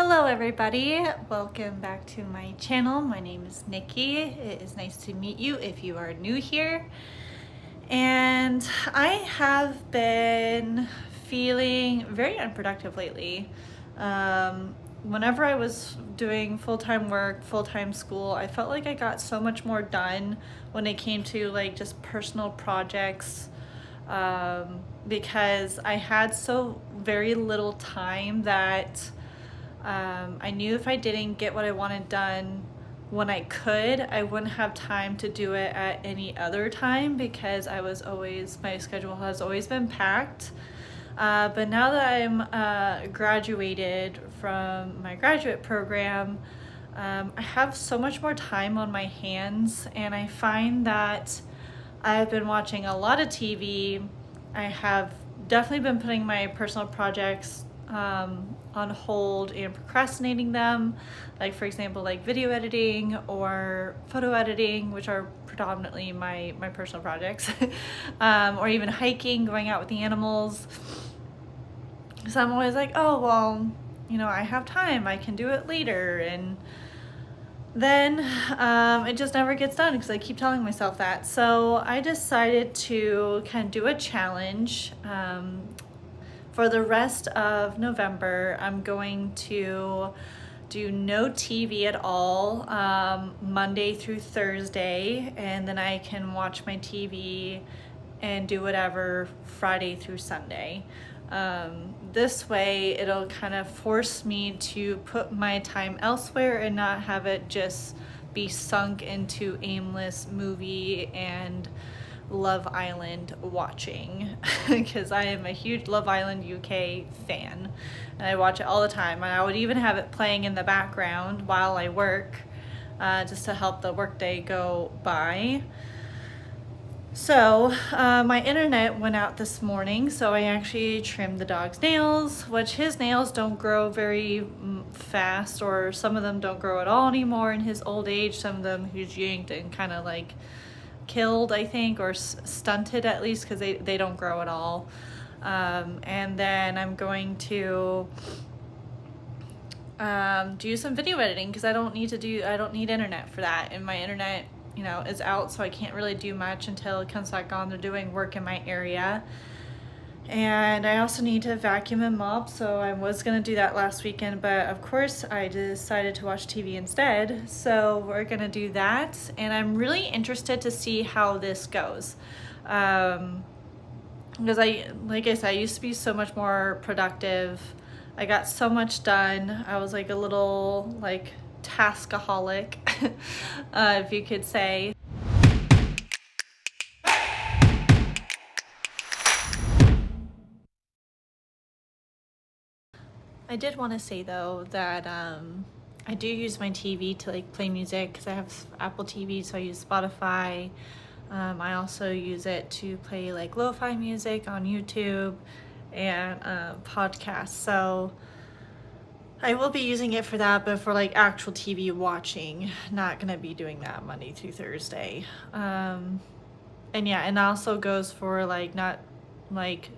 Hello everybody, welcome back to my channel. My name is Nikki. It is nice to meet you if you are new here. And I have been feeling very unproductive lately. Whenever I was doing full-time work, full-time school, I felt like I got so much more done when it came to like just personal projects, because I had so very little time that I knew if I didn't get what I wanted done when I could, I wouldn't have time to do it at any other time because my schedule has always been packed. But now that I'm graduated from my graduate program, I have so much more time on my hands, and I find that I've been watching a lot of TV. I have definitely been putting my personal projects on hold and procrastinating them, like for example like video editing or photo editing, which are predominantly my personal projects. Or even hiking, going out with the animals. So I'm always like, oh well, I have time, I can do it later, and then it just never gets done because I keep telling myself that. So I decided to kind of do a challenge. For the rest of November, I'm going to do no TV at all, Monday through Thursday, and then I can watch my TV and do whatever Friday through Sunday. This way it'll kind of force me to put my time elsewhere and not have it just be sunk into aimless movie and Love Island watching, because I am a huge Love Island UK fan and I watch it all the time, and I would even have it playing in the background while I work, just to help the workday go by. So my internet went out this morning, so I actually trimmed the dog's nails, which his nails don't grow very fast, or some of them don't grow at all anymore in his old age. Some of them he's yanked and kind of like killed, I think, or stunted at least, because they don't grow at all. And then I'm going to do some video editing because I don't need internet for that, and my internet is out, so I can't really do much until it comes back on. They're doing work in my area, and I also need to vacuum and mop, so I was gonna do that last weekend, but of course I decided to watch TV instead. So we're gonna do that, and I'm really interested to see how this goes, because like I said, I used to be so much more productive. I got so much done. I was like a little like taskaholic, if you could say. I did want to say though that I do use my TV to like play music because I have Apple TV, so I use Spotify. I also use it to play like lo-fi music on YouTube and podcasts. So I will be using it for that, but for like actual TV watching, not gonna be doing that Monday through Thursday. And yeah, and also goes for like not like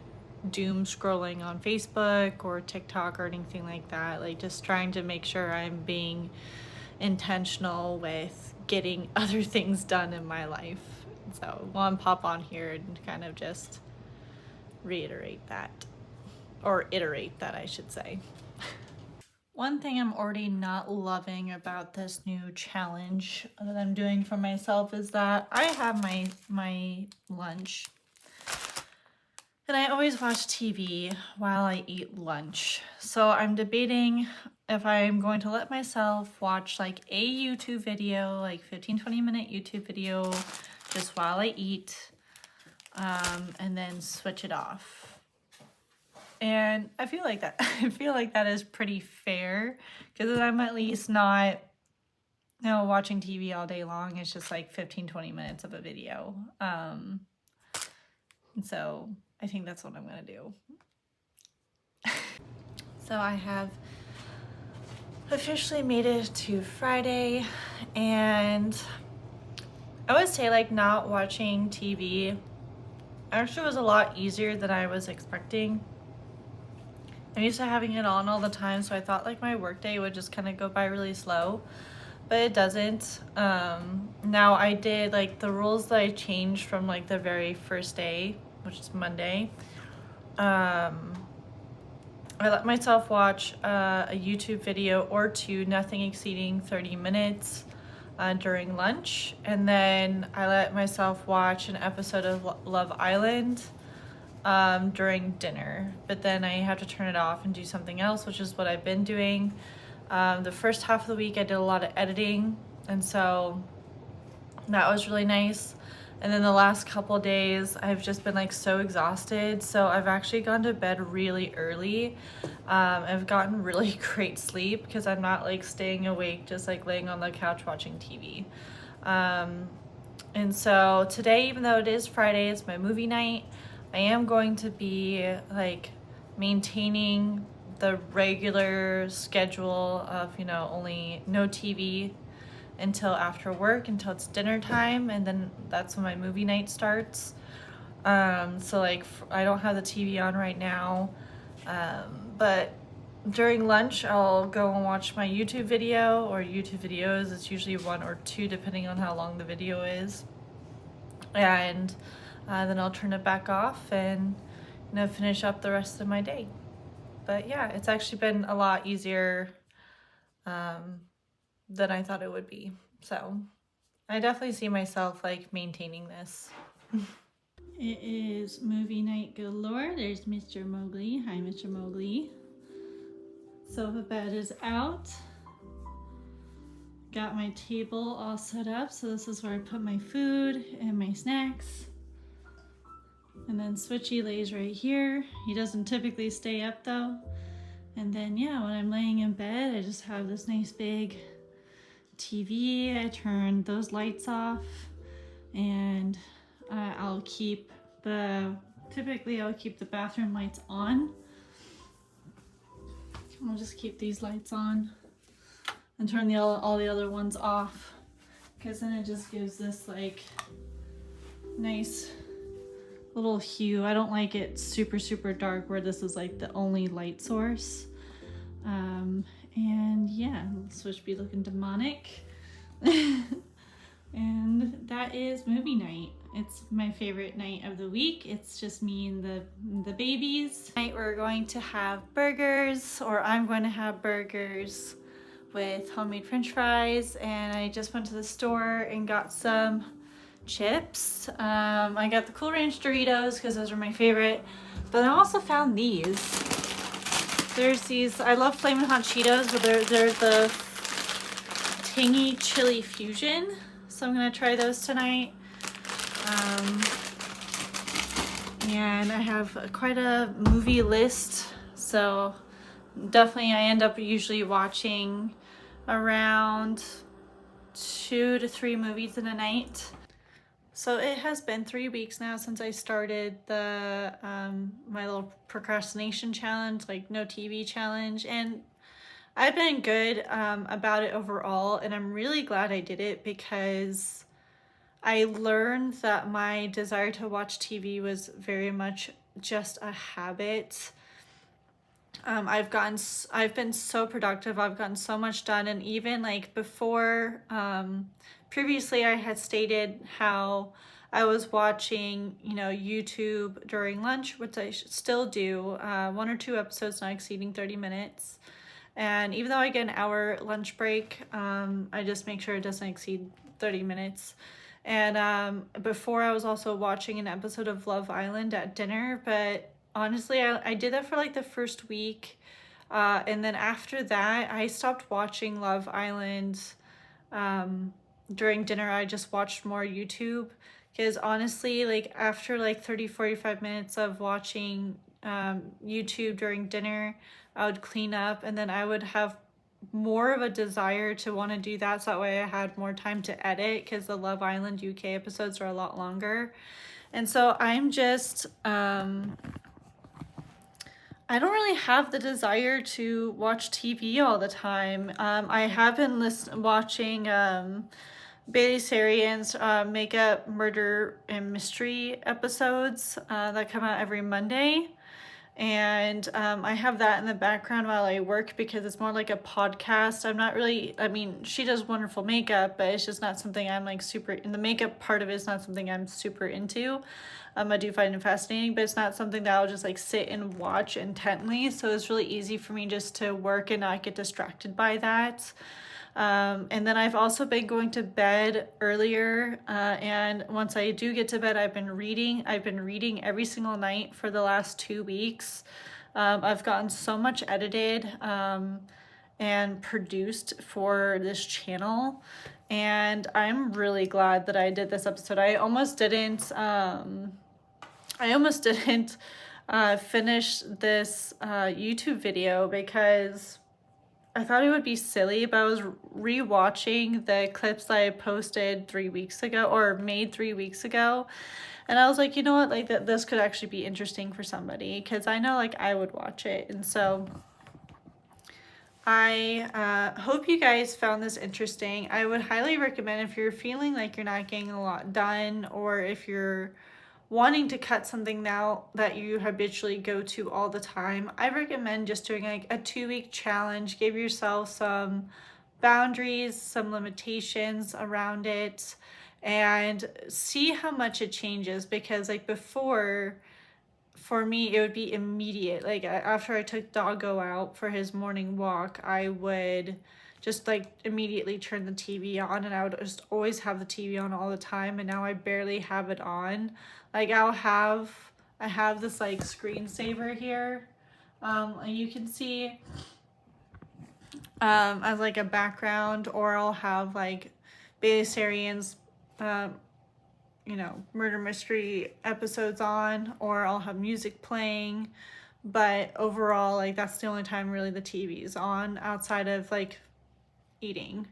doom scrolling on Facebook or TikTok or anything like that. Like just trying to make sure I'm being intentional with getting other things done in my life. So I want to pop on here and kind of just reiterate that, or iterate that, I should say. One thing I'm already not loving about this new challenge that I'm doing for myself is that I have my lunch, and I always watch TV while I eat lunch. So I'm debating if I'm going to let myself watch like a YouTube video, like 15-20 minute YouTube video just while I eat, and then switch it off. And I feel like that is pretty fair, because I'm at least not watching TV all day long. It's just like 15-20 minutes of a video. And so I think that's what I'm gonna do. So I have officially made it to Friday, and I would say like not watching TV actually was a lot easier than I was expecting. I'm used to having it on all the time, so I thought like my workday would just kind of go by really slow, but it doesn't. Now I did like the rules that I changed from like the very first day, which is Monday. I let myself watch a YouTube video or two, nothing exceeding 30 minutes during lunch. And then I let myself watch an episode of Love Island during dinner. But then I have to turn it off and do something else, which is what I've been doing. The first half of the week I did a lot of editing, and so that was really nice. And then the last couple days I've just been like so exhausted, so I've actually gone to bed really early. I've gotten really great sleep because I'm not like staying awake just like laying on the couch watching TV. And so today, even though it is Friday, it's my movie night, I am going to be like maintaining the regular schedule of, you know, only no TV until after work, until it's dinner time, and then that's when my movie night starts. So like I don't have the TV on right now, but during lunch I'll go and watch my YouTube video or YouTube videos. It's usually one or two depending on how long the video is, and then I'll turn it back off and, you know, finish up the rest of my day. But yeah, it's actually been a lot easier than I thought it would be. So I definitely see myself like maintaining this. It is movie night galore. There's Mr. Mowgli. Hi, Mr. Mowgli. Sofa bed is out. Got my table all set up. So this is where I put my food and my snacks. And then Switchy lays right here. He doesn't typically stay up though. And then yeah, when I'm laying in bed, I just have this nice big TV. I turn those lights off, and I'll keep the bathroom lights on. I'll just keep these lights on and turn all the other ones off, because then it just gives this like nice little hue. I don't like it super dark where this is like the only light source. And yeah, Switch be looking demonic. And that is movie night. It's my favorite night of the week. It's just me and the babies. Tonight we're going to have burgers, or I'm going to have burgers with homemade french fries, and I just went to the store and got some chips. I got the Cool Ranch Doritos because those are my favorite, but I also found these. There's these, I love Flamin' Hot Cheetos, but they're the tangy chili fusion, so I'm gonna try those tonight. And I have quite a movie list, so definitely I end up usually watching around 2 to 3 movies in a night. So it has been 3 weeks now since I started the my little procrastination challenge, like no TV challenge, and I've been good about it overall, and I'm really glad I did it because I learned that my desire to watch TV was very much just a habit. I've been so productive. I've gotten so much done, and even like before, previously I had stated how I was watching, you know, YouTube during lunch, which I still do, 1 or 2 episodes not exceeding 30 minutes. And even though I get an hour lunch break, I just make sure it doesn't exceed 30 minutes. And before I was also watching an episode of Love Island at dinner, but honestly, I did that for like the first week. And then after that, I stopped watching Love Island during dinner. I just watched more YouTube, because honestly, like after like 30-45 minutes of watching YouTube during dinner, I would clean up, and then I would have more of a desire to want to do that, so that way I had more time to edit, because the Love Island UK episodes are a lot longer. And so I'm just I don't really have the desire to watch TV all the time. I have been watching Bailey Sarian's Makeup, Murder, and Mystery episodes that come out every Monday. And I have that in the background while I work because it's more like a podcast. I'm not really, I mean, she does wonderful makeup, but it's just not something I'm like super, and the makeup part of it is not something I'm super into. I do find it fascinating, but it's not something that I'll just like sit and watch intently. So it's really easy for me just to work and not get distracted by that. And then I've also been going to bed earlier. And once I do get to bed, I've been reading. I've been reading every single night for the last 2 weeks. I've gotten so much edited and produced for this channel. And I'm really glad that I did this episode. I almost didn't finish this YouTube video because I thought it would be silly, but I was rewatching the clips that I posted 3 weeks ago or made 3 weeks ago. And I was like, you know what, like this could actually be interesting for somebody because I know like I would watch it. And so I hope you guys found this interesting. I would highly recommend if you're feeling like you're not getting a lot done, or if you're wanting to cut something out that you habitually go to all the time, I recommend just doing like a 2-week challenge. Give yourself some boundaries, some limitations around it, and see how much it changes. Because like before, for me, it would be immediate. Like after I took Doggo out for his morning walk, I would just like immediately turn the TV on, and I would just always have the TV on all the time. And now I barely have it on. Like I have this like screensaver here. You can see as like a background, or I'll have like Bailey Sarian's murder mystery episodes on, or I'll have music playing. But overall, like that's the only time really the TV is on outside of like eating.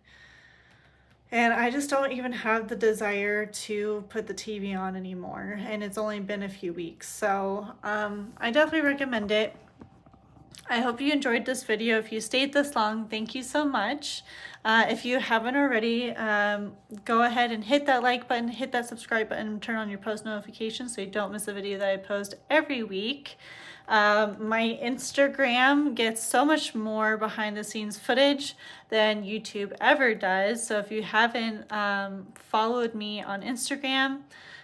And I just don't even have the desire to put the TV on anymore. And it's only been a few weeks. So I definitely recommend it. I hope you enjoyed this video. If you stayed this long, thank you so much. If you haven't already, go ahead and hit that like button, hit that subscribe button, and turn on your post notifications so you don't miss a video that I post every week. My Instagram gets so much more behind the scenes footage than YouTube ever does. So if you haven't followed me on Instagram,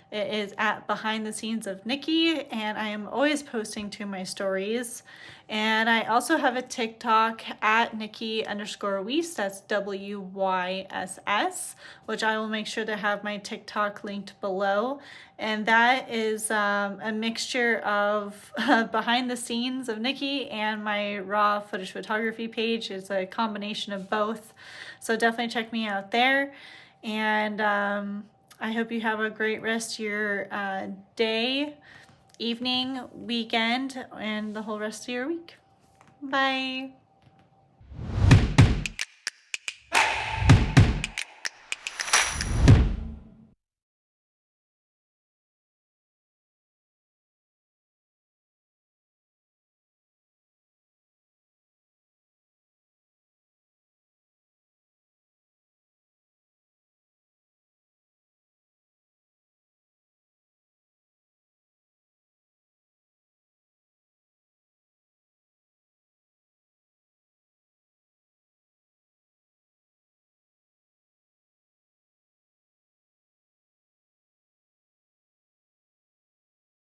it is at Behind the Scenes of Nikki, and I am always posting to my stories. And I also have a TikTok at Nikki_Wyss, that's WYSS, which I will make sure to have my TikTok linked below. And that is a mixture of behind the scenes of Nikki and my raw footage photography page. It's a combination of both. So definitely check me out there. And I hope you have a great rest of your day, evening, weekend, and the whole rest of your week. Bye.